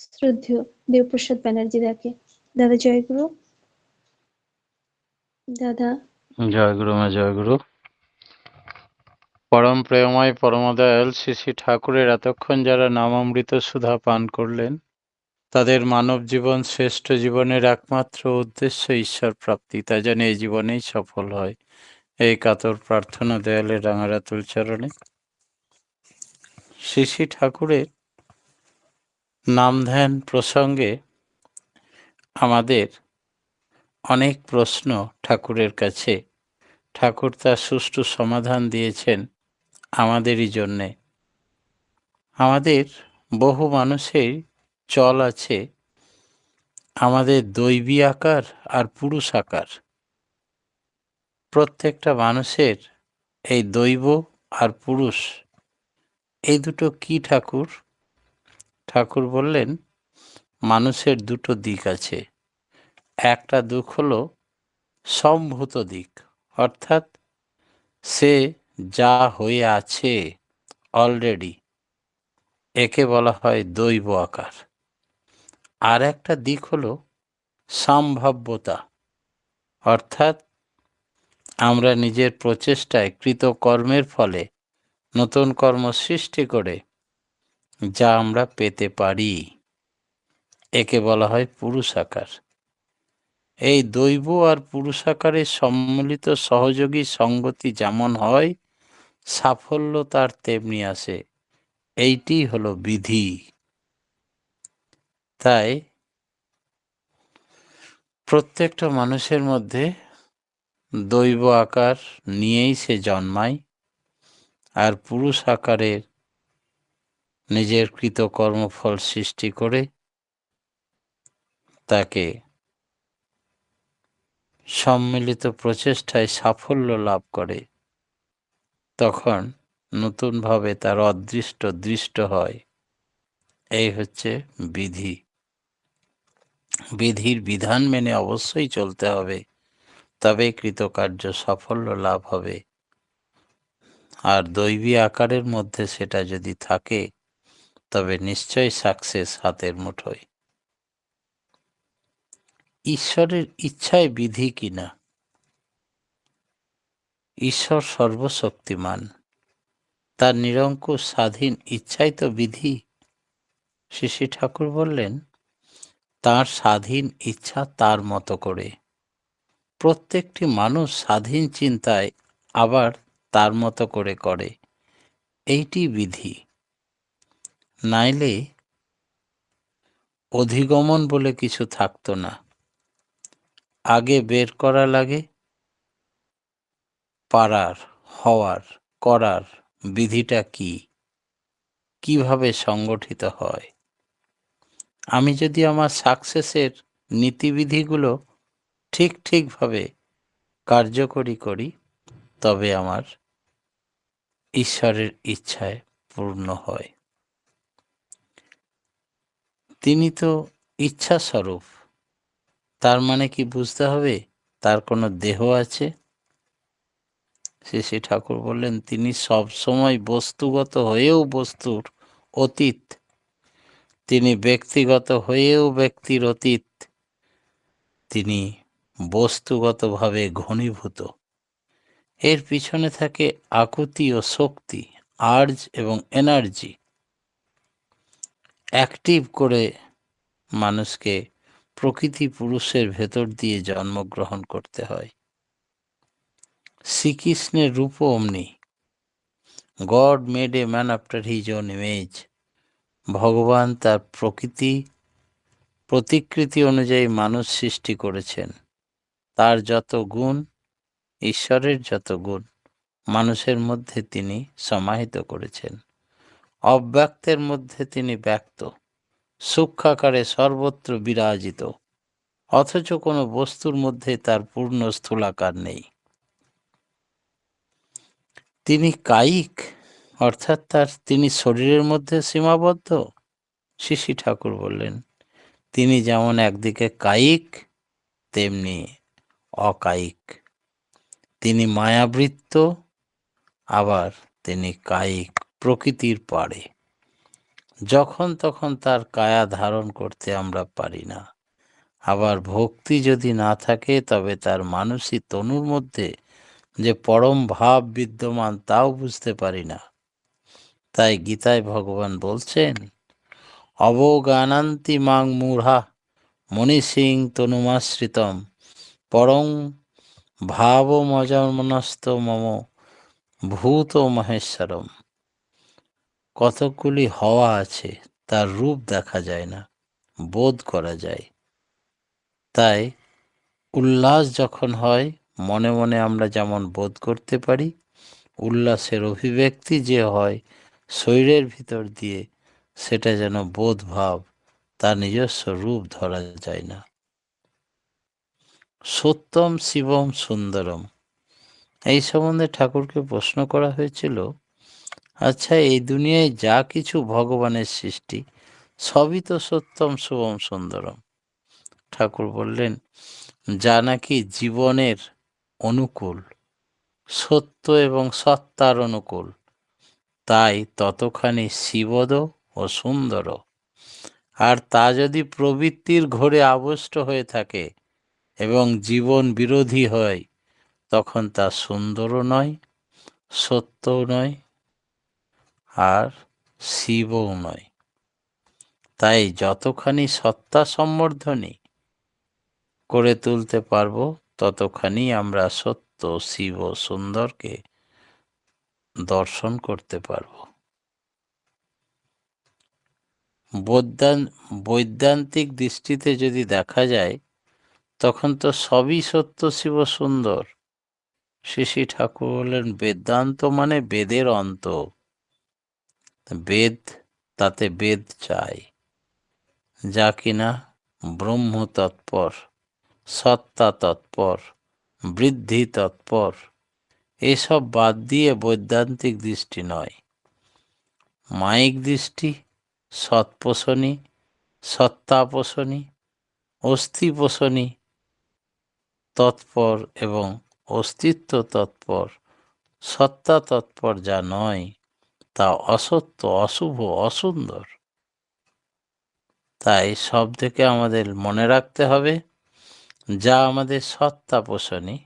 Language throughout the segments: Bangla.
শ্রদ্ধেয় দেবপ্রসাদ ব্যানার্জি দাকে। দাদা জয়গুরু। দাদা জয়গুরু মা জয়গুরু। পরম প্রেমময় পরমদয়াল শ্রী শ্রী ঠাকুরের এতক্ষণ যারা নামামৃত সুধা পান করলেন, তাদের মানব জীবন শ্রেষ্ঠ জীবনের একমাত্র উদ্দেশ্য ঈশ্বর প্রাপ্তি, তা যেন এই জীবনেই সফল হয়, এই কাতর প্রার্থনা দয়ালের রাঙারাতুল চরণে। শ্রী শ্রী ঠাকুরের নাম ধ্যান প্রসঙ্গে আমাদের অনেক প্রশ্ন ঠাকুরের কাছে, ঠাকুর তার সুষ্ঠু সমাধান দিয়েছেন আমাদেরই জন্যে। আমাদের বহু মানুষের চল আছে আমাদের দৈবী আকার আর পুরুষ আকার। প্রত্যেকটা মানুষের এই দৈব আর পুরুষ, এই দুটো কি ঠাকুর? ঠাকুর বললেন মানুষের দুটো দিক আছে। একটা দিক হলো সম্ভূত দিক, অর্থাৎ সে যা হয়ে আছে অলরেডি, একে বলা হয় দৈব আকার। আর একটা দিক হলো সম্ভাব্যতা, অর্থাৎ আমরা নিজের প্রচেষ্টায় কৃত কর্মের ফলে নতুন কর্ম সৃষ্টি করে যা আমরা পেতে পারি, একে বলা হয় পুরুষ আকার। এই দৈব আর পুরুষ আকারের সম্মিলিত সহযোগী সঙ্গতি যেমন হয়, সাফল্য তার তেমনি আসে। এইটি হলো বিধি। তাই প্রত্যেকটা মানুষের মধ্যে দৈব আকার নিয়েই সে জন্মায়, আর পুরুষ আকারের নিজের কৃত কর্মফল সৃষ্টি করে তাকে সম্মিলিত প্রচেষ্টায় সাফল্য লাভ করে, তখন নতুনভাবে তার অদৃষ্ট দৃষ্ট হয়। এই হচ্ছে বিধি। বিধির বিধান মেনে অবশ্যই চলতে হবে, তবে কৃতকার্য সাফল্য লাভ হবে। আর দৈবী আকারের মধ্যে সেটা যদি থাকে, তবে নিশ্চয়ই সাকসেস হাতের মুঠোয়। ঈশ্বরের ইচ্ছায় বিধি কিনা? ঈশ্বর সর্বশক্তিমান, তার নিরঙ্কুশ স্বাধীন ইচ্ছাই তো বিধি। শ্রী শ্রী ঠাকুর বললেন তার স্বাধীন ইচ্ছা তার মতো করে। প্রত্যেকটি মানুষ স্বাধীন চিন্তায় আবার তার মতো করে করে, এইটি বিধি। নাইলে অধিগমন বলে কিছু থাকতো না। আগে বের করা লাগে পারার, হওয়ার, করার বিধিটা কি, কিভাবে সংগঠিত হয়। আমি যদি আমার সাকসেসের নীতিবিধিগুলো ঠিকভাবে কার্যকরী করি, তবে আমার ঈশ্বরের ইচ্ছায় পূর্ণ হয়। তিনি তো ইচ্ছা স্বরূপ, তার মানে কি বুঝতে হবে তার কোনো দেহ আছে? শ্রী শ্রী ঠাকুর বললেন তিনি সব সময় বস্তুগত হয়েও বস্তুর অতীত, তিনি ব্যক্তিগত হয়েও ব্যক্তির অতীত, তিনি বস্তুগতভাবে ঘনীভূত। এর পিছনে থাকে আকুতি ও শক্তি, আর্জ এবং এনার্জি। অ্যাক্টিভ করে মানুষকে প্রকৃতি পুরুষের ভেতর দিয়ে জন্মগ্রহণ করতে হয়। শ্রীকৃষ্ণের রূপও অমনি। God made a man after his own image. ভগবান তার প্রতিকৃতি অনুযায়ী মানুষ সৃষ্টি করেছেন। তার যত গুণ, ঈশ্বরের যত গুণ মানুষের মধ্যে তিনি সমাহিত করেছেন। অব্যক্তের মধ্যে তিনি ব্যক্ত, সূক্ষ্মাকারে সর্বত্র বিরাজিত, অথচ কোনো বস্তুর মধ্যে তার পূর্ণ স্থূলাকার নেই। তিনি কায়িক, অর্থাৎ তিনি শরীরের মধ্যে সীমাবদ্ধ। শ্রী শ্রী ঠাকুর বললেন তিনি যেমন একদিকে কায়িক, তেমনি অকায়িক। তিনি মায়াবৃত্ত, আবার তিনি কায়িক, প্রকৃতির পারে। যখন তখন তার কায়া ধারণ করতে আমরা পারি না। আবার ভক্তি যদি না থাকে তবে তার মানসী তনুর মধ্যে যে পরম ভাব বিদ্যমান তাও বুঝতে পারি না। তাই গীতায় ভগবান বলছেন, অবগানান্তি মাং মূঢ়া মনীষিং তনুমাশ্রিতম পরং ভাবমজমনস্ত মম ভূত মহেশ্বরম। কতকগুলি হওয়া আছে, তার রূপ দেখা যায় না, বোধ করা যায়। তাই উল্লাস যখন হয়, মনে মনে আমরা যেমন বোধ করতে পারি, উল্লাসের অভিব্যক্তি যে হয় শরীরের ভিতর দিয়ে, সেটা যেন বোধ ভাব, তার নিজস্ব রূপ ধরা যায় না। সত্যম শিবম সুন্দরম, এই সম্বন্ধে ঠাকুরকে প্রশ্ন করা হয়েছিল, আচ্ছা এই দুনিয়ায় যা কিছু ভগবানের সৃষ্টি সবই তো সত্যম শুভম সুন্দরম। ঠাকুর বললেন, যা নাকি জীবনের অনুকূল, সত্য এবং সত্তার অনুকূল, তাই ততখানি শিবদ ও সুন্দর। আর তা যদি প্রবৃত্তির ঘোরে আবিষ্ট হয়ে থাকে এবং জীবন বিরোধী হয়, তখন তা সুন্দরও নয়, সত্যও নয়, আর শিবও নয়। তাই যতখানি সত্তা সম্বর্ধনী করে তুলতে পারবো, ততখানি আমরা সত্য শিব সুন্দরকে দর্শন করতে পারবো। বৈদান্তিক দৃষ্টিতে যদি দেখা যায়, তখন তো সবই সত্য শিব সুন্দর। শ্রী ঠাকুর বললেন, বেদান্ত মানে বেদের অন্ত। বেদ, তাতে বেদ চাই, যা কিনা ব্রহ্ম তৎপর, সত্তা তৎপর, বৃদ্ধি তৎপর। এসব বাদ দিয়ে বৈদান্তিক দৃষ্টি নয়, মায়িক দৃষ্টি, সৎপোষণী, সত্তাপোষণী, অস্থিপোষণী তৎপর এবং অস্তিত্ব তৎপর, সত্তা তৎপর যা নয়, তা অসত্য, অশুভ, অসুন্দর। তাই সব থেকে আমাদের মনে রাখতে হবে, যা আমাদের সত্তা পোষণী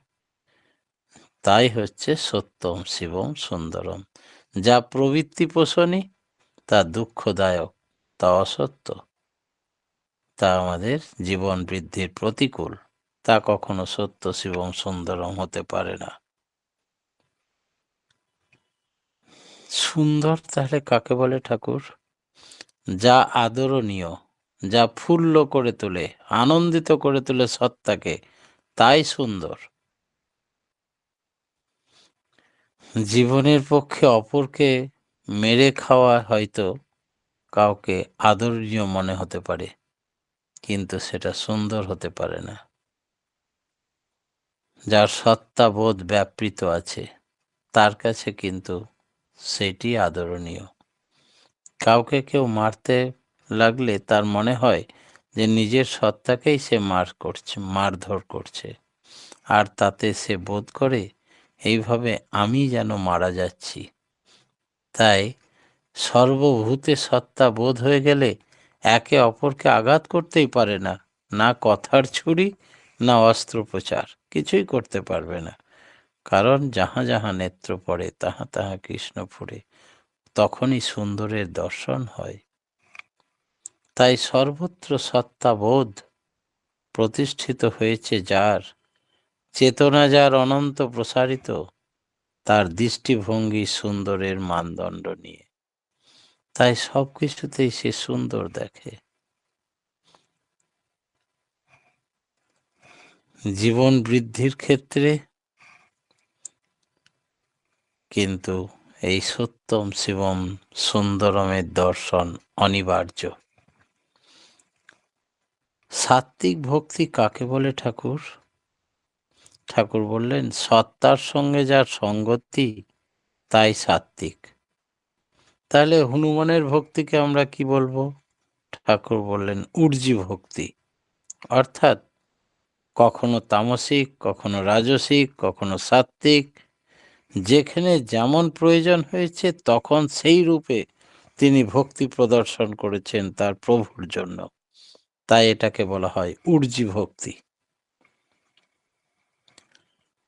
তাই হচ্ছে সত্যম শিবম সুন্দরম। যা প্রবৃত্তি পোষণী তা দুঃখদায়ক, তা অসত্য, তা আমাদের জীবন বৃদ্ধির প্রতিকূল, তা কখনো সত্য শিবম সুন্দরম হতে পারে না। সুন্দর তাহলে কাকে বলে ঠাকুর? যা আদরণীয়, যা ফুল্ল করে তোলে, আনন্দিত করে তোলে সত্তাকে, তাই সুন্দর। জীবনের পক্ষে অপরকে মেরে খাওয়া হয়তো কাউকে আদরণীয় মনে হতে পারে, কিন্তু সেটা সুন্দর হতে পারে না। যার সত্তাবোধ ব্যাপৃত আছে, তার কাছে কিন্তু সেটি আদরণীয়। কাউকে কেউ মারতে লাগলে তার মনে হয় যে নিজের সত্তাকেই সে মারধর করছে, আর তাতে সে বোধ করে এইভাবে আমি যেন মারা যাচ্ছি। তাই সর্বভূতে সত্তা বোধ হয়ে গেলে একে অপরকে আঘাত করতেই পারে না, না কথার ছুরি, না অস্ত্রোপচার, কিছুই করতে পারবে না। কারণ যাহা যাহা নেত্র পড়ে তাহা তাহা কৃষ্ণ ফুরে, তখনই সুন্দরের দর্শন হয়। তাই সর্বত্র সত্তাবোধ প্রতিষ্ঠিত হয়েছে যার, চেতনা যার অনন্ত প্রসারিত, তার দৃষ্টিভঙ্গি সুন্দরের মানদণ্ড নিয়ে। তাই সব কিছুতেই সে সুন্দর দেখে। জীবন বৃদ্ধির ক্ষেত্রে কিন্তু এই সত্যম শিবম সুন্দরমের দর্শন অনিবার্য। সাত্ত্বিক ভক্তি কাকে বলে ঠাকুর? ঠাকুর বললেন, সত্তার সঙ্গে যার সঙ্গতি তাই সাত্ত্বিক। তাহলে হনুমানের ভক্তিকে আমরা কি বলবো? ঠাকুর বললেন উর্জি ভক্তি, অর্থাৎ কখনো তামসিক, কখনো রাজসিক, কখনো সাত্ত্বিক, যেখানে যেমন প্রয়োজন হয়েছে তখন সেই রূপে তিনি ভক্তি প্রদর্শন করেছেন তার প্রভুর জন্য, তাই এটাকে বলা হয় উর্জি ভক্তি।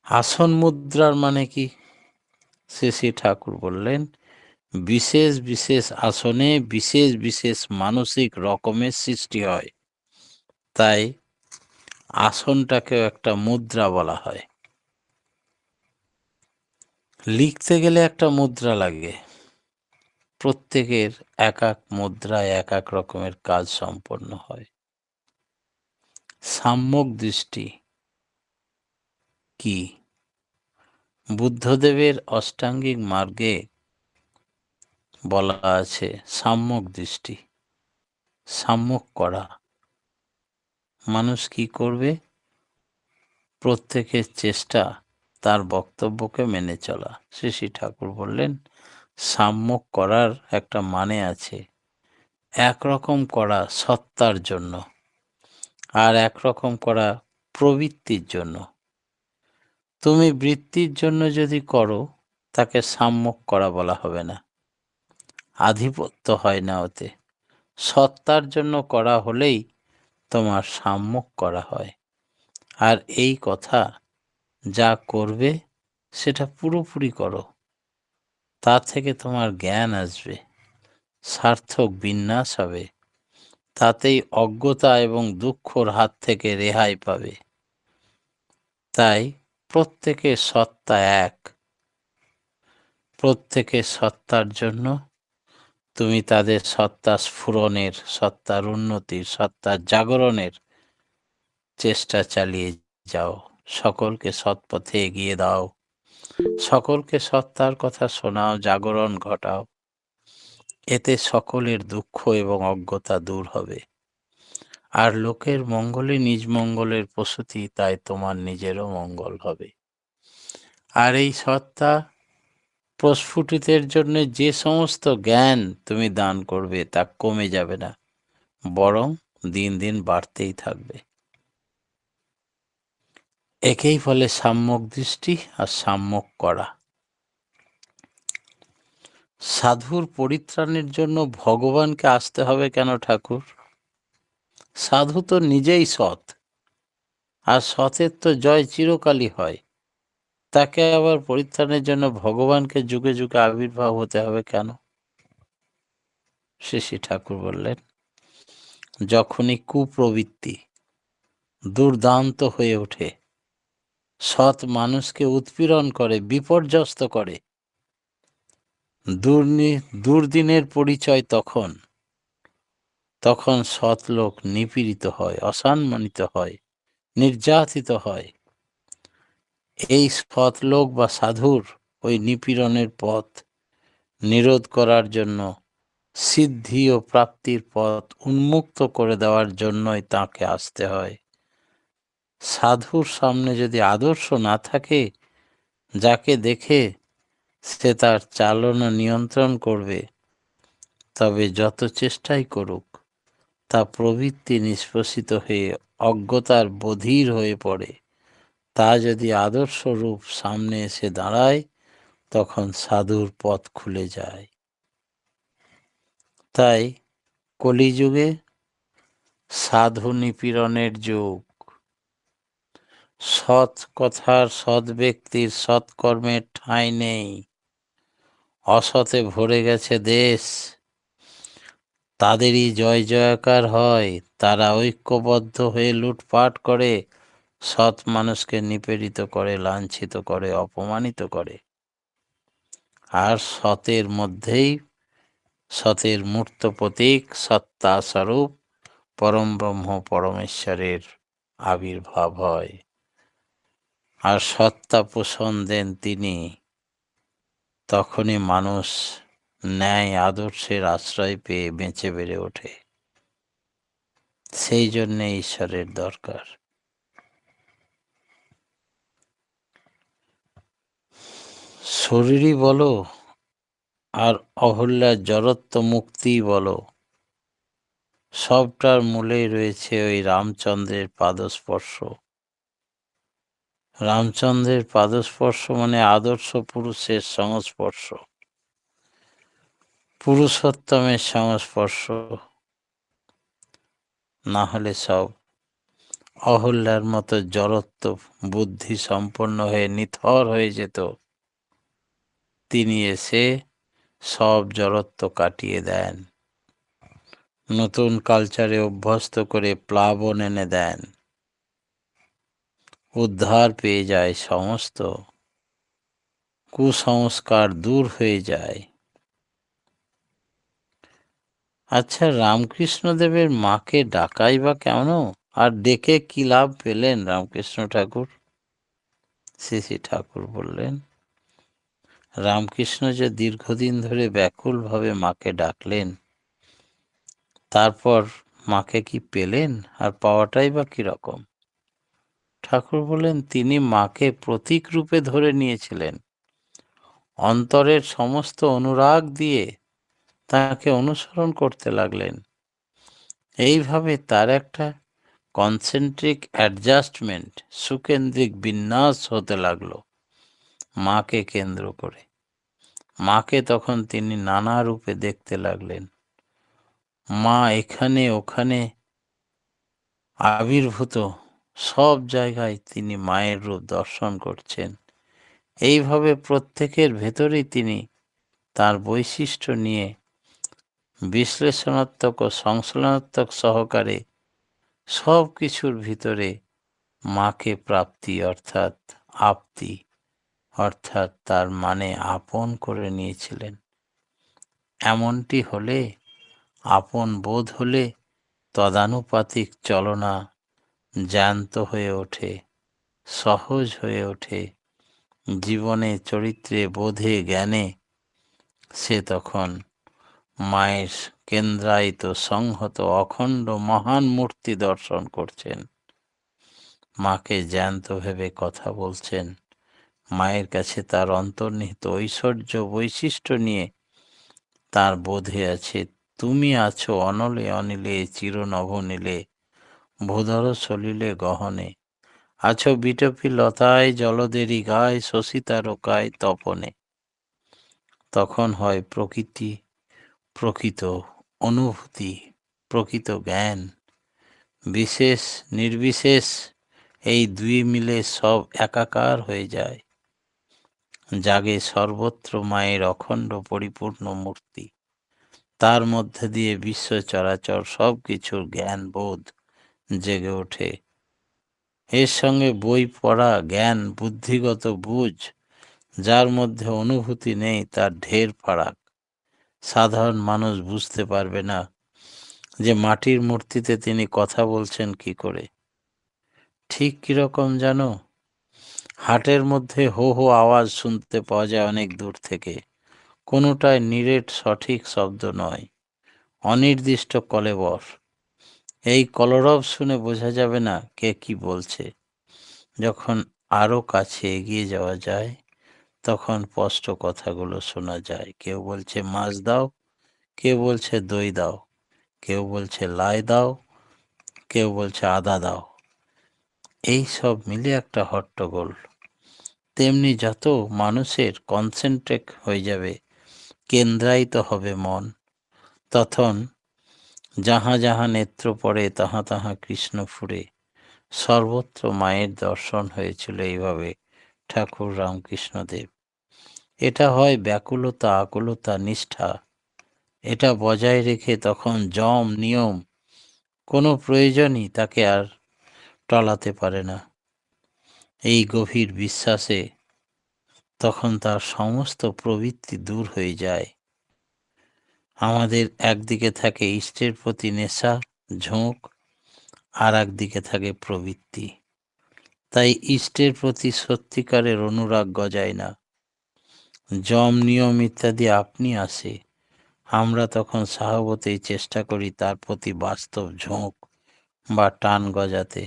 আসন মুদ্রার মানে কি? শ্রী শ্রী ঠাকুর বললেন, বিশেষ বিশেষ আসনে বিশেষ বিশেষ মানসিক রকমের সৃষ্টি হয়, তাই আসনটাকেও একটা মুদ্রা বলা হয়। লিখতে গেলে একটা মুদ্রা লাগে, প্রত্যেকের এক এক মুদ্রায় এক এক রকমের কাজ সম্পন্ন হয়। সাম্যক দৃষ্টি কি? বুদ্ধদেবের অষ্টাঙ্গিক মার্গে বলা আছে সাম্যক দৃষ্টি, সাম্যক করা। মানুষ কি করবে? প্রত্যেকের চেষ্টা তার বক্তব্যকে মেনে চলা। শ্রী শ্রী ঠাকুর বললেন, সাম্যক করার একটা মানে আছে, একরকম করা সত্তার জন্য আর একরকম করা প্রবৃত্তির জন্য। তুমি বৃত্তির জন্য যদি করো, তাকে সাম্যক করা বলা হবে না, আধিপত্য হয় না ওতে। সত্তার জন্য করা হলেই তোমার সাম্যক করা হয়। আর এই কথা, যা করবে সেটা পুরোপুরি করো, তা থেকে তোমার জ্ঞান আসবে, সার্থক বিন্যাস হবে, তাতেই অজ্ঞতা এবং দুঃখর হাত থেকে রেহাই পাবে। তাই প্রত্যেকের সত্তা এক, প্রত্যেকের সত্তার জন্য তুমি তাদের সত্তা স্ফুরণের, সত্তার উন্নতির, সত্তার জাগরণের চেষ্টা চালিয়ে যাও। সকলকে সৎপথে এগিয়ে দাও, সকলকে সত্তার কথা শোনাও, জাগরণ ঘটাও। এতে সকলের দুঃখ এবং অজ্ঞতা দূর হবে। আর লোকের মঙ্গলে নিজ মঙ্গলের প্রসূতি, তাই তোমার নিজেরও মঙ্গল হবে। আর এই সত্তা প্রস্ফুটিতের জন্য যে সমস্ত জ্ঞান তুমি দান করবে তা কমে যাবে না, বরং দিন দিন বাড়তেই থাকবে। একেই বলে সাম্যক দৃষ্টি আর সাম্যক করা। সাধুর পরিত্রাণের জন্য ভগবানকে আসতে হবে কেন ঠাকুর? সাধু তো নিজেই সৎ, আর সতের তো জয় চিরকালই হয়, তাকে আবার পরিত্রাণের জন্য ভগবানকে যুগে যুগে আবির্ভাব হতে হবে কেন? শ্রী শ্রী ঠাকুর বললেন, যখনই কুপ্রবৃত্তি দুর্দান্ত হয়ে ওঠে, সৎ মানুষকে উৎপীড়ন করে, বিপর্যস্ত করে, দুর্দিনের পরিচয় তখন, তখন সৎ লোক নিপীড়িত হয়, অসম্মানিত হয়, নির্যাতিত হয়। এই সৎ লোক বা সাধুর ওই নিপীড়নের পথ নিরোধ করার জন্য, সিদ্ধি ও প্রাপ্তির পথ উন্মুক্ত করে দেওয়ার জন্যই তাকে আসতে হয়। সাধুর সামনে যদি আদর্শ না থাকে, যাকে দেখে সে তার চালনা নিয়ন্ত্রণ করবে, তবে যত চেষ্টাই করুক, তা প্রবৃত্তি নিষ্পেষিত হয়ে অজ্ঞতার বধির হয়ে পড়ে। তা যদি আদর্শ রূপ সামনে এসে দাঁড়ায়, তখন সাধুর পথ খুলে যায়। তাই কলিযুগে সাধু নিপীড়নের যুগ। সৎ কথার, সৎ ব্যক্তির, সৎকর্মের ঠাঁই নেই। অসতে ভরে গেছে দেশ, তাদেরই জয় জয়কার হয়। তারা ঐক্যবদ্ধ হয়ে লুটপাট করে, সৎ মানুষকে নিপীড়িত করে, লাঞ্ছিত করে, অপমানিত করে। আর সতের মধ্যেই সতের মূর্ত প্রতীক, সত্তা স্বরূপ পরম ব্রহ্ম পরমেশ্বরের আবির্ভাব হয়। আর সত্তা পোষণ দেন তিনি, তখনই মানুষ ন্যায় আদর্শের আশ্রয় পেয়ে বেঁচে বেড়ে ওঠে। সেই জন্যে ঈশ্বরের দরকার। শরীরই বলো আর অহল্যার জড়ত্ব মুক্তি বলো, সবটার মূলেই রয়েছে ওই রামচন্দ্রের পাদস্পর্শ। রামচন্দ্রের পাদস্পর্শ মানে আদর্শ পুরুষের সংস্পর্শ। পুরুষোত্তমের সংস্পর্শ না হলে সব অহল্যার মতো জড়ত্ব বুদ্ধি সম্পন্ন হয়ে নিথর হয়ে যেত। তিনি এসে সব জড়ত্ব কাটিয়ে দেন, নতুন কালচারে অভ্যস্ত করে প্লাবন এনে দেন, উদ্ধার পেয়ে যায়, সমস্ত কুসংস্কার দূর হয়ে যায়। আচ্ছা, রামকৃষ্ণদেবের মাকে ডাকাই বা কেন, আর ডেকে কি লাভ পেলেন রামকৃষ্ণ ঠাকুর? শ্রী ঠাকুর বললেন, রামকৃষ্ণ যে দীর্ঘদিন ধরে ব্যাকুলভাবে মাকে ডাকলেন, তারপর মাকে কি পেলেন, আর পাওয়াটাই বা কিরকম? ঠাকুর বললেন, তিনি মাকে প্রতীক রূপে ধরে নিয়েছিলেন, অন্তরের সমস্ত অনুরাগ দিয়ে তাকে অনুসরণ করতে লাগলেন। এইভাবে তার একটা কনসেন্ট্রিক অ্যাডজাস্টমেন্ট, সুকেন্দ্রিক বিন্যাস হতে লাগলো মাকে কেন্দ্র করে। মাকে তখন তিনি নানা রূপে দেখতে লাগলেন। মা এখানে ওখানে আবির্ভূত, সব জায়গায় তিনি মায়ের রূপ দর্শন করছেন। এইভাবে প্রত্যেকের ভেতরেই তিনি তার বৈশিষ্ট্য নিয়ে বিশ্লেষণাত্মক ও সংশ্লেষণাত্মক সহকারে সব কিছুর ভিতরে মাকে প্রাপ্তি অর্থাৎ আপ্তি অর্থাৎ তার মানে আপন করে নিয়েছিলেন। এমনটি হলে, আপন বোধ হলে তদানুপাতিক চলনা জ্যান্ত হয়ে ওঠে, সহজ হয়ে ওঠে, জীবনে চরিত্রে বোধে জ্ঞানে সে তখন মায়ের কেন্দ্রায়িত সংহত অখণ্ড মহান মূর্তি দর্শন করছেন, মাকে জ্যান্ত ভেবে কথা বলছেন, মায়ের কাছে তার অন্তর্নিহিত ঐশ্বর্য বৈশিষ্ট্য নিয়ে তার বোধে আছে। তুমি আছো অনলে অনিলে চির নভনীলে ভূধর সলিলে গহনে, আছো বিটপি লতায় জলদেরি গায় শশী তারকায় তপনে। তখন হয় প্রকৃতি, প্রকৃত অনুভূতি, প্রকৃত জ্ঞান, বিশেষ নির্বিশেষ এই দুই মিলে সব একাকার হয়ে যায়, জাগে সর্বত্র মায়ের অখণ্ড পরিপূর্ণ মূর্তি। তার মধ্যে দিয়ে বিশ্ব চরাচর সব কিছুর জ্ঞান বোধ জেগে ওঠে। এর সঙ্গে বই পড়া জ্ঞান, বুদ্ধিগত বুঝ, যার মধ্যে অনুভূতি নেই, তার ঢের ফারাক। সাধারণ মানুষ বুঝতে পারবে না যে মাটির মূর্তিতে তিনি কথা বলছেন কি করে। ঠিক কিরকম জানো, হাটের মধ্যে হো হো আওয়াজ শুনতে পাওয়া যায় অনেক দূর থেকে, কোনোটাই নিরেট সঠিক শব্দ নয়, অনির্দিষ্ট কলেবর। এই কলরব শুনে বোঝা যাবে না কে কি বলছে। যখন আরো কাছে এগিয়ে যাওয়া যায়, তখন স্পষ্ট কথাগুলো শোনা যায়। কেউ বলছে মাছ দাও, কেউ বলছে দই দাও, কেউ বলছে লাই দাও, কেউ বলছে আদা দাও। এই সব মিলে একটা হট্টগোল। তেমনি যত মানুষের কনসেন্ট্রেট হয়ে যাবে, কেন্দ্রায়িত হবে মন, তখন যাহা যাহা নেত্র পড়ে তাহা তাহা কৃষ্ণ ফুরে। সর্বত্র মায়ের দর্শন হয়েছিল এইভাবে ঠাকুর রামকৃষ্ণদেব। এটা হয় ব্যাকুলতা, আকুলতা, নিষ্ঠা, এটা বজায় রেখে তখন যম নিয়ম কোনো প্রয়োজনই তাকে আর টলাতে পারে না। এই গভীর বিশ্বাসে তখন তার সমস্ত প্রবৃত্তি দূর হয়ে যায়। আমাদের একদিকে থাকে ইষ্টের প্রতি নেশা, ঝোঁক, আর একদিকে থাকে প্রবৃত্তি। তাই ইষ্টের প্রতি সত্যিকারের অনুরাগ গজায় না। যম নিয়ম ইত্যাদি আপনি আসে, আমরা তখন স্বভাবতই চেষ্টা করি তার প্রতি বাস্তব ঝোঁক বা টান গজাতে,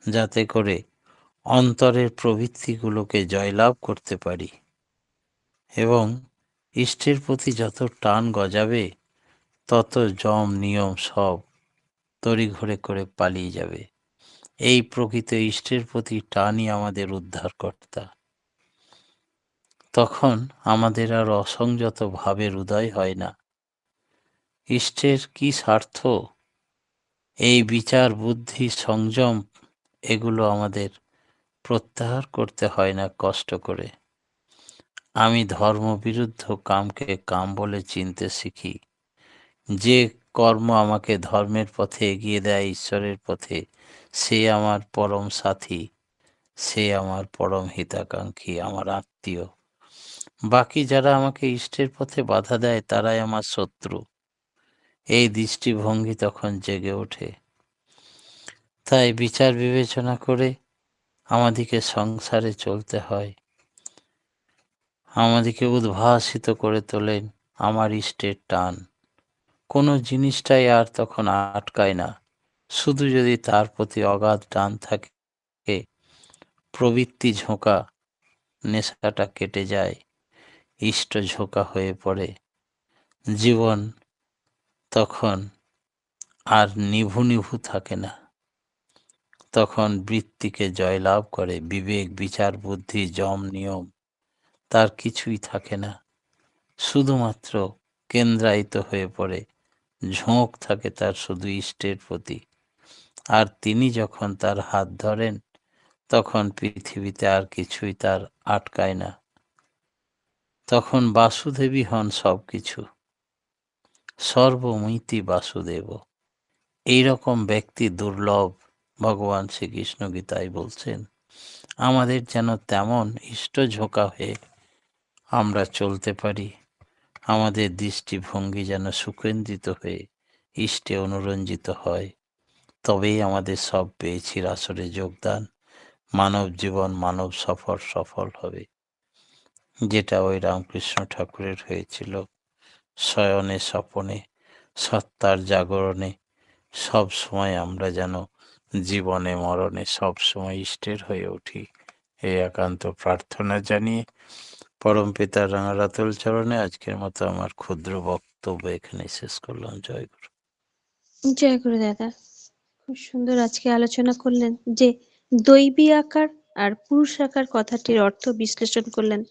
যাতে করে অন্তরের প্রবৃত্তিগুলোকে জয়লাভ করতে পারি। এবং ইষ্টের প্রতি যত টান গজাবে, তত যম নিয়ম সব তড়িঘড়ি করে পালিয়ে যাবে। এই প্রকৃত ইষ্টের প্রতি টানই আমাদের উদ্ধারকর্তা। তখন আমাদের আর অসংযত ভাবের উদয় হয় না। ইষ্টের কি স্বার্থ, এই বিচার বুদ্ধি সংযম এগুলো আমাদের প্রত্যাহার করতে হয় না কষ্ট করে। আমি ধর্মবিরুদ্ধ কামকে কাম বলে চিনতে শিখি। যে কর্ম আমাকে ধর্মের পথে এগিয়ে দেয় ঈশ্বরের পথে, সে আমার পরম সাথী, সে আমার পরম হিতাকাঙ্ক্ষী, আমার আত্মীয়। বাকি যারা আমাকে ইষ্টের পথে বাধা দেয় তারাই আমার শত্রু। এই দৃষ্টিভঙ্গি তখন জেগে ওঠে। তাই বিচার বিবেচনা করে আমাদিকে সংসারে চলতে হয়। আমাদিকে উদ্ভাসিত করে তোলেন আমার ইষ্টের টান। কোনো জিনিসটাই আর তখন আটকায় না, শুধু যদি তার প্রতি অগাধ টান থাকে। প্রবৃত্তি ঝোঁকা, নেশাটা কেটে যায়, ইষ্ট ঝোঁকা হয়ে পড়ে। জীবন তখন আর নিভু নিভু থাকে না। তখন বৃত্তিকে জয়লাভ করে বিবেক, বিচার বুদ্ধি, যম নিয়ম, তার কিছুই থাকে না। শুধুমাত্র কেন্দ্রায়িত হয়ে পড়ে, ঝোঁক থাকে তার শুধু ইষ্টের প্রতি। আর তিনি যখন তার হাত ধরেন, তখন পৃথিবীতে আর কিছুই তার আটকায় না। তখন বাসুদেবী হন সব কিছু। সর্বমিতি বাসুদেব। এইরকম ব্যক্তি দুর্লভ, ভগবান শ্রীকৃষ্ণ গীতায় বলছেন। আমাদের যেন তেমন ইষ্ট ঝোঁকা হয়ে আমরা চলতে পারি। আমাদের দৃষ্টিভঙ্গি যেন সুকেন্দ্রিত হয়ে ইষ্টে অনুরঞ্জিত হয়। তবেই আমাদের সব পেয়েছির আসরে যোগদান, মানব জীবন, মানব সফল হবে। যেটা ওই রামকৃষ্ণ ঠাকুরের হয়েছিল। শয়নে স্বপনে সত্তার জাগরণে সব সময় আমরা যেন জীবনে মরণে সব সময় ইষ্টের হয়ে উঠি, এই একান্ত প্রার্থনা জানিয়ে পরম পিতার রাঙারাতুল চরণে আজকের মতো আমার ক্ষুদ্র বক্তব্য এখানে শেষ করলাম। জয় গুরু। জয় গুরু দাদা। খুব সুন্দর আজকে আলোচনা করলেন যে দৈবী আকার আর পুরুষ আকার কথাটির অর্থ বিশ্লেষণ করলেন।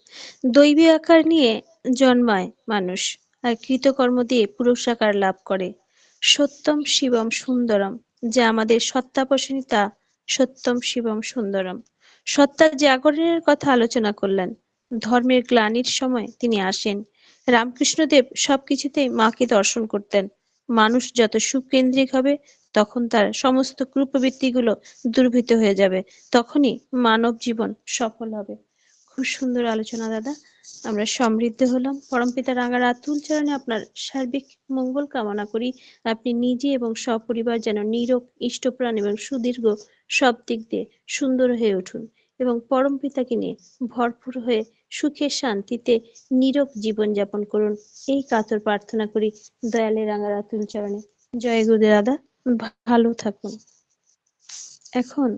দৈবী আকার নিয়ে জন্মায় মানুষ, আর কৃতকর্ম দিয়ে পুরুষ আকার লাভ করে। সত্যম শিবম সুন্দরম, যা আমাদের সত্তাপোষণী, তা সত্যম শিবম সুন্দরম। সত্তার জাগরণের কথা আলোচনা করলেন। ধর্মের গ্লানির সময় তিনি আসেন। রামকৃষ্ণদেব সবকিছুতেই মাকে দর্শন করতেন। মানুষ যত সুকেন্দ্রিক হবে, তখন তার সমস্ত কুপ্রবৃত্তিগুলো দূরীভূত হয়ে যাবে, তখনই মানব জীবন সফল হবে। খুব সুন্দর আলোচনা দাদা। আমরা সমৃদ্ধ হলাম। পরমপিতা রাঙার আতুল চরণে আপনার সার্বিক মঙ্গল কামনা করি। আপনি নিজে এবং সপরিবার যেন নিরোগ, ইষ্টপ্রাণ এবং সুদীর্ঘ সব দিক দিয়ে সুন্দর হয়ে উঠুন এবং পরমপিতাকে নিয়ে ভরপুর হয়ে সুখে শান্তিতে নীরব জীবন যাপন করুন, এই কাতর প্রার্থনা করি দয়ালের রাঙার আতুল চরণে। জয় গুরু দাদা, ভালো থাকুন। এখন